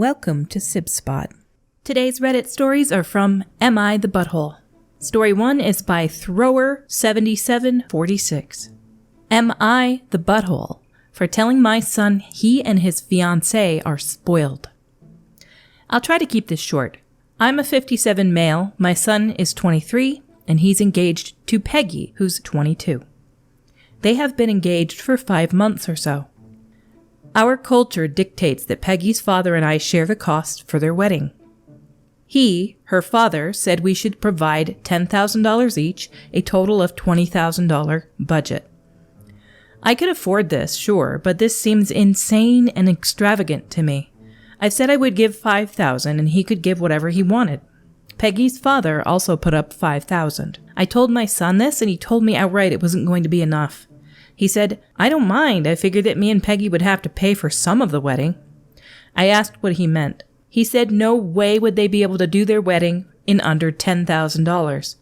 Welcome to Sib Spot. Today's Reddit stories are from Am I the Butthole? Story 1 is by Thrower7746. Am I the butthole for telling my son he and his fiancée are spoiled? I'll try to keep this short. I'm a 57 male, my son is 23, and he's engaged to Peggy, who's 22. They have been engaged for 5 months or so. Our culture dictates that Peggy's father and I share the cost for their wedding. He, her father, said we should provide $10,000 each, a total of $20,000 budget. I could afford this, sure, but this seems insane and extravagant to me. I said I would give $5,000 and he could give whatever he wanted. Peggy's father also put up $5,000. I told my son this and he told me outright it wasn't going to be enough. He said, I don't mind, I figured that me and Peggy would have to pay for some of the wedding. I asked what he meant. He said no way would they be able to do their wedding in under $10,000.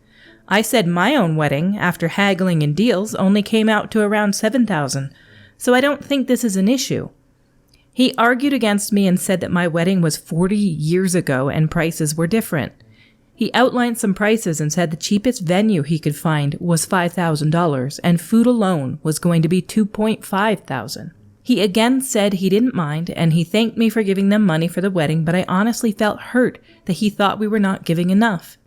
I said my own wedding, after haggling and deals, only came out to around $7,000, so I don't think this is an issue. He argued against me and said that my wedding was 40 years ago and prices were different. He outlined some prices and said the cheapest venue he could find was $5,000 and food alone was going to be $2,500. He again said he didn't mind and he thanked me for giving them money for the wedding, but I honestly felt hurt that he thought we were not giving enough.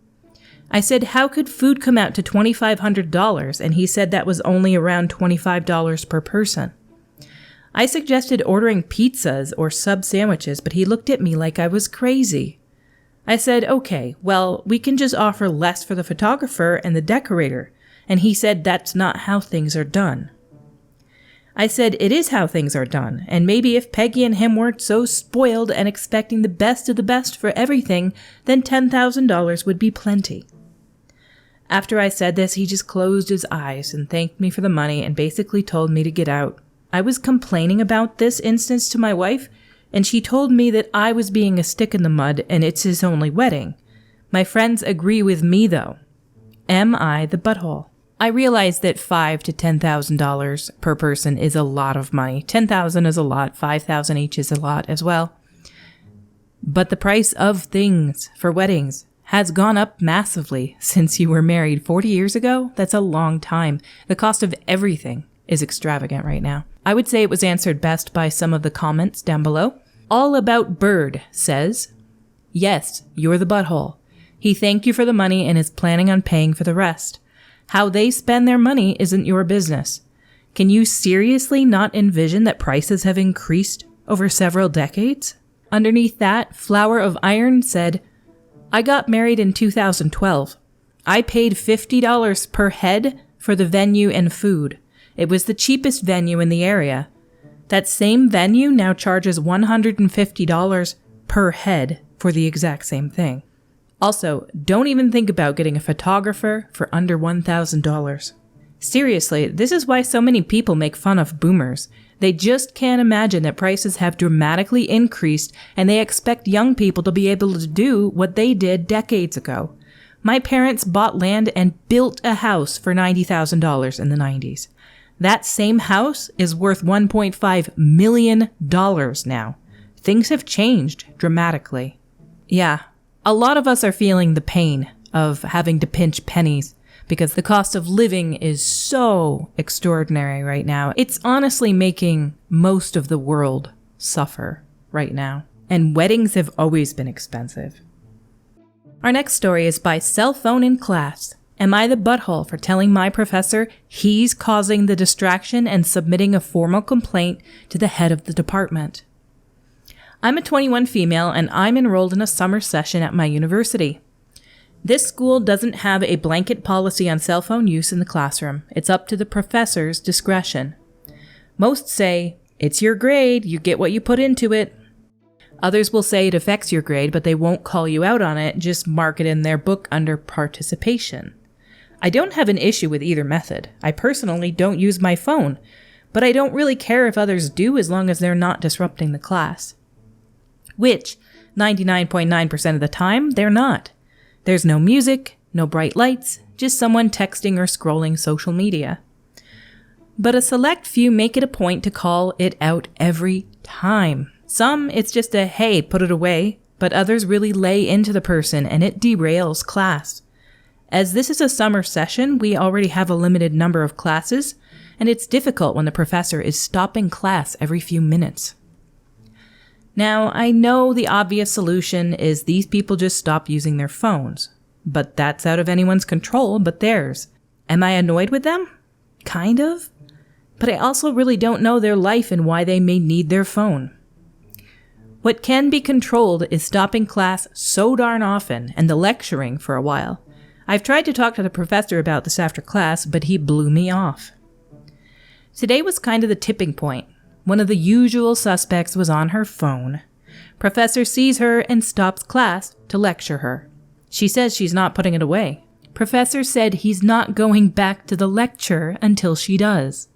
I said, how could food come out to $2,500? And he said that was only around $25 per person. I suggested ordering pizzas or sub sandwiches, but he looked at me like I was crazy. I said, okay, well, we can just offer less for the photographer and the decorator. And he said that's not how things are done. I said it is how things are done, and maybe if Peggy and him weren't so spoiled and expecting the best of the best for everything, then $10,000 would be plenty. After I said this, he just closed his eyes and thanked me for the money and basically told me to get out. I was complaining about this instance to my wife, and she told me that I was being a stick in the mud and it's his only wedding. My friends agree with me, though. Am I the butthole? I realize that $5,000 to $10,000 per person is a lot of money. $10,000 is a lot. $5,000 each is a lot as well. But the price of things for weddings has gone up massively since you were married 40 years ago. That's a long time. The cost of everything is extravagant right now. I would say it was answered best by some of the comments down below. All About Bird says, yes, you're the butthole. He thanked you for the money and is planning on paying for the rest. How they spend their money isn't your business. Can you seriously not envision that prices have increased over several decades? Underneath that, Flower of Iron said, I got married in 2012. I paid $50 per head for the venue and food. It was the cheapest venue in the area. That same venue now charges $150 per head for the exact same thing. Also, don't even think about getting a photographer for under $1,000. Seriously, this is why so many people make fun of boomers. They just can't imagine that prices have dramatically increased and they expect young people to be able to do what they did decades ago. My parents bought land and built a house for $90,000 in the 90s. That same house is worth $1.5 million now. Things have changed dramatically. Yeah, a lot of us are feeling the pain of having to pinch pennies because the cost of living is so extraordinary right now. It's honestly making most of the world suffer right now. And weddings have always been expensive. Our next story is by Cell Phone in Class. Am I the butthole for telling my professor he's causing the distraction and submitting a formal complaint to the head of the department? I'm a 21 female and I'm enrolled in a summer session at my university. This school doesn't have a blanket policy on cell phone use in the classroom. It's up to the professor's discretion. Most say, it's your grade, you get what you put into it. Others will say it affects your grade, but they won't call you out on it, just mark it in their book under participation. I don't have an issue with either method. I personally don't use my phone, but I don't really care if others do as long as they're not disrupting the class. Which, 99.9% of the time, they're not. There's no music, no bright lights, just someone texting or scrolling social media. But a select few make it a point to call it out every time. Some, it's just a, hey, put it away, but others really lay into the person and it derails class. As this is a summer session, we already have a limited number of classes, and it's difficult when the professor is stopping class every few minutes. Now, I know the obvious solution is these people just stop using their phones, but that's out of anyone's control but theirs. Am I annoyed with them? Kind of. But I also really don't know their life and why they may need their phone. What can be controlled is stopping class so darn often and the lecturing for a while. I've tried to talk to the professor about this after class, but he blew me off. Today was kind of the tipping point. One of the usual suspects was on her phone. Professor sees her and stops class to lecture her. She says she's not putting it away. Professor said he's not going back to the lecture until she does.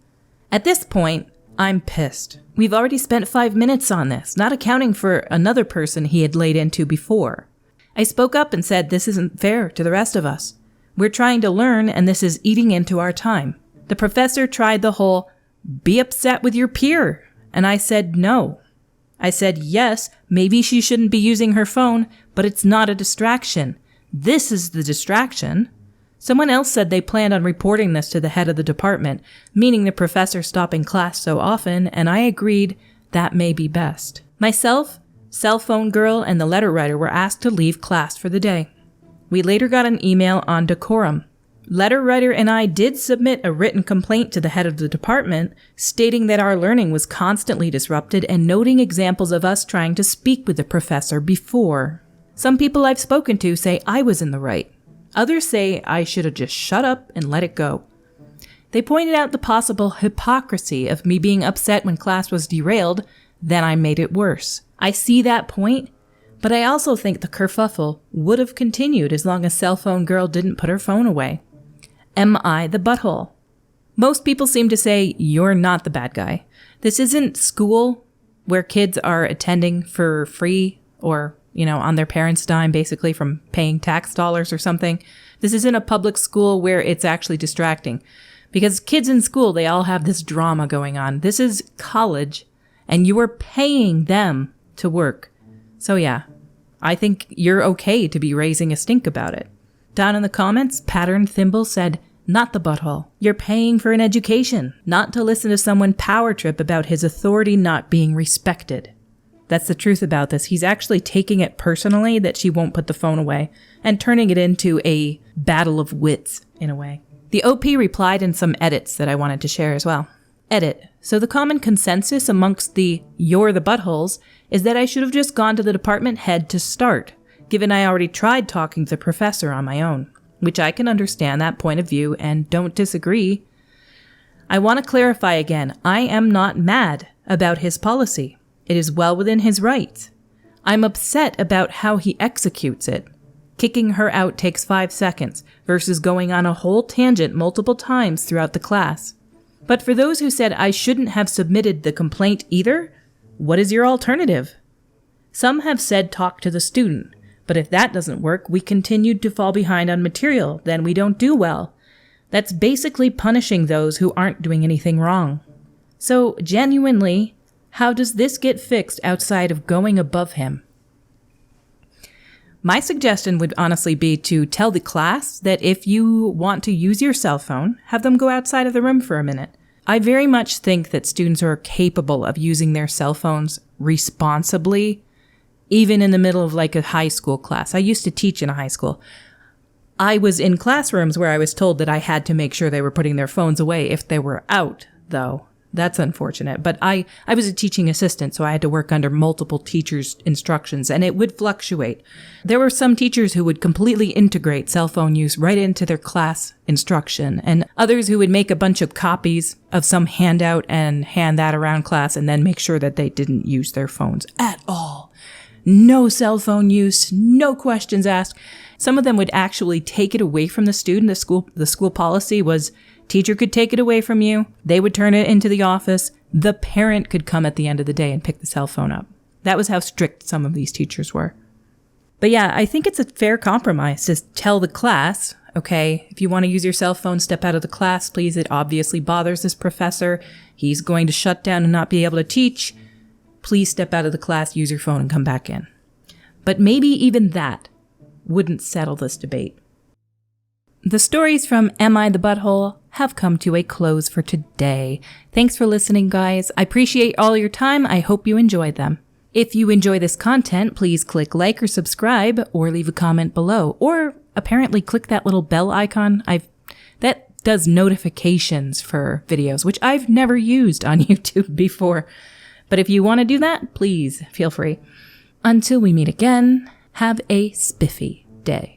At this point, I'm pissed. We've already spent 5 minutes on this, not accounting for another person he had laid into before. I spoke up and said this isn't fair to the rest of us. We're trying to learn and this is eating into our time. The professor tried the whole, be upset with your peer. And I said no. I said yes, maybe she shouldn't be using her phone, but it's not a distraction. This is the distraction. Someone else said they planned on reporting this to the head of the department, meaning the professor stopping class so often, and I agreed that may be best. Myself, cell phone girl, and the letter writer were asked to leave class for the day. We later got an email on decorum. Letter writer and I did submit a written complaint to the head of the department, stating that our learning was constantly disrupted and noting examples of us trying to speak with the professor before. Some people I've spoken to say I was in the right. Others say I should have just shut up and let it go. They pointed out the possible hypocrisy of me being upset when class was derailed, then I made it worse. I see that point, but I also think the kerfuffle would have continued as long as cell phone girl didn't put her phone away. Am I the butthole? Most people seem to say you're not the bad guy. This isn't school where kids are attending for free or, on their parents' dime, basically from paying tax dollars or something. This isn't a public school where it's actually distracting. Because kids in school, they all have this drama going on. This is college, and you are paying them to work. So yeah, I think you're okay to be raising a stink about it. Down in the comments, Pattern Thimble said, not the butthole. You're paying for an education, not to listen to someone power trip about his authority not being respected. That's the truth about this. He's actually taking it personally that she won't put the phone away and turning it into a battle of wits in a way. The OP replied in some edits that I wanted to share as well. Edit. So the common consensus amongst the you're the buttholes is that I should have just gone to the department head to start, given I already tried talking to the professor on my own, which I can understand that point of view and don't disagree. I want to clarify again, I am not mad about his policy. It is well within his rights. I'm upset about how he executes it. Kicking her out takes 5 seconds versus going on a whole tangent multiple times throughout the class. But for those who said I shouldn't have submitted the complaint either, what is your alternative? Some have said talk to the student, but if that doesn't work, we continued to fall behind on material, then we don't do well. That's basically punishing those who aren't doing anything wrong. So, genuinely, how does this get fixed outside of going above him? My suggestion would honestly be to tell the class that if you want to use your cell phone, have them go outside of the room for a minute. I very much think that students are capable of using their cell phones responsibly, even in the middle of like a high school class. I used to teach in a high school. I was in classrooms where I was told that I had to make sure they were putting their phones away if they were out, though. That's unfortunate. But I was a teaching assistant, so I had to work under multiple teachers' instructions, and it would fluctuate. There were some teachers who would completely integrate cell phone use right into their class instruction, and others who would make a bunch of copies of some handout and hand that around class and then make sure that they didn't use their phones at all. No cell phone use, no questions asked. Some of them would actually take it away from the student. The school policy was teacher could take it away from you. They would turn it into the office. The parent could come at the end of the day and pick the cell phone up. That was how strict some of these teachers were. But yeah, I think it's a fair compromise to tell the class, okay, if you want to use your cell phone, step out of the class, please. It obviously bothers this professor. He's going to shut down and not be able to teach. please step out of the class, use your phone, and come back in. But maybe even that wouldn't settle this debate. The stories from Am I the Butthole have come to a close for today. Thanks for listening, guys. I appreciate all your time. I hope you enjoyed them. If you enjoy this content, please click like or subscribe or leave a comment below. Or apparently click that little bell icon. That does notifications for videos, which I've never used on YouTube before. But if you want to do that, please feel free. Until we meet again, have a spiffy day.